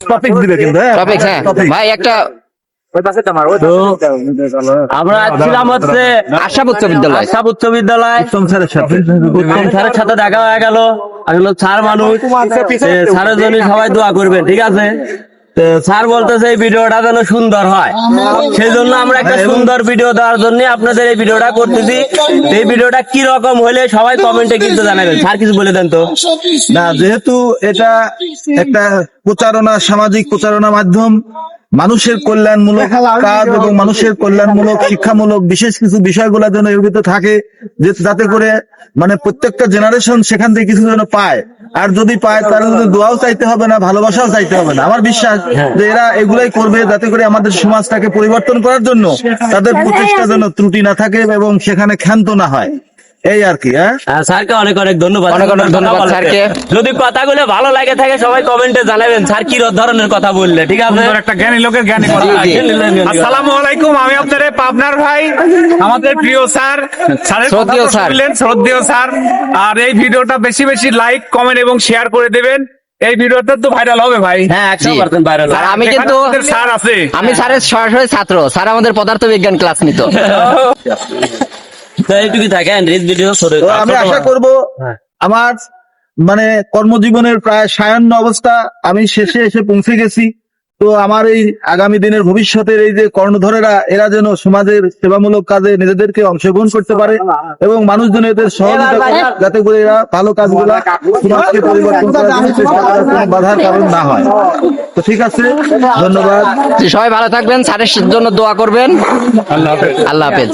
Topic দিবে কিন্তু topic হ্যাঁ ভাই একটা আমরা ছিলাম হচ্ছে আশা উচ্চ বিদ্যালয় আশা উচ্চ বিদ্যালয় উত্তম স্যারের সাথে উত্তম স্যারের সাথে দেখা হয়ে গেল। আসলে স্যার মানুষ, স্যারের জন্য সবাই দোয়া করবেন, ঠিক আছে? তো স্যার বলতেছে এই ভিডিওটা যেন সুন্দর হয়, সেই জন্য আমরা একটা সুন্দর ভিডিও দেওয়ার জন্য আপনাদের এই ভিডিওটা করতেছি। এই ভিডিওটা কি রকম হলে সবাই কমেন্টে কিন্তু জানাবেন। স্যার কিছু বলে দেন তো। না, যেহেতু এটা একটা প্রচারণা, সামাজিক প্রচারণা মাধ্যম, মানুষের কল্যাণমূলক কাজ এবং মানুষের কল্যাণমূলক শিক্ষামূলক বিশেষ কিছু বিষয়গুলো যেন এর ভিতরে থাকে, যাতে করে মানে প্রত্যেকটা জেনারেশন সেখান থেকে কিছু যেন পায়। আর যদি পায় তাহলে যদি দোয়াও চাইতে হবে না, ভালোবাসাও চাইতে হবে না। আমার বিশ্বাস যে এরা এগুলাই করবে যাতে করে আমাদের সমাজটাকে পরিবর্তন করার জন্য তাদের প্রচেষ্টা যেন ত্রুটি না থাকে এবং সেখানে ক্ষান্ত না হয়, এই আর কি। স্যারকে অনেক অনেক ধন্যবাদ। অনেক অনেক ধন্যবাদ স্যারকে। যদি কথাগুলো ভালো লাগে থাকে সবাই কমেন্টে জানাবেন স্যার কি ধরনের কথা বললে, ঠিক আছে? একটা জ্ঞানী লোকের জ্ঞানী কথা। জি, জি। আসসালামু আলাইকুম, আমি আপনাদের পাবনার ভাই, আমাদের প্রিয় স্যার, স্যারের কথা শ্রদ্ধেয় তো স্যার। শুনলেন, শ্রদ্ধেয় স্যার। আর এই ভিডিওটা বেশি বেশি লাইক, কমেন্ট এবং শেয়ার করে দেবেন। এই ভিডিওটা তো ভাইরাল হবে ভাই। হ্যাঁ, 100% ভাইরাল। আর আমি কিন্তু এখানে আমাদের স্যার আছে। আমি স্যারের সরাসরি ছাত্র, স্যার আমাদের পদার্থ বিজ্ঞান ক্লাস নিত। এইটুকু থাকেন, রিচ ভিডিও তো আমি আশা করব আমার মানে কর্মজীবনের প্রায় সায়ান্ন অবস্থা আমি শেষে এসে পৌঁছে গেছি। তো আমার এই আগামী দিনের ভবিষ্যতের এই যে কর্ণধরেরা, এরা যেন সমাজের সেবামূলক কাজে নিজেদেরকে অংশগ্রহণ করতে পারে এবং মানুষজন এদের সহযোগিতা করে, যাতে করে এরা ভালো কাজগুলা সমাজকে পরিবর্তন করার জন্য চেষ্টা করার কোনো বাধার কারণ না হয়। তো ঠিক আছে, ধন্যবাদ। সবাই ভালো থাকবেন, স্যারের জন্য দোয়া করবেন। আল্লাহ হাফেজ।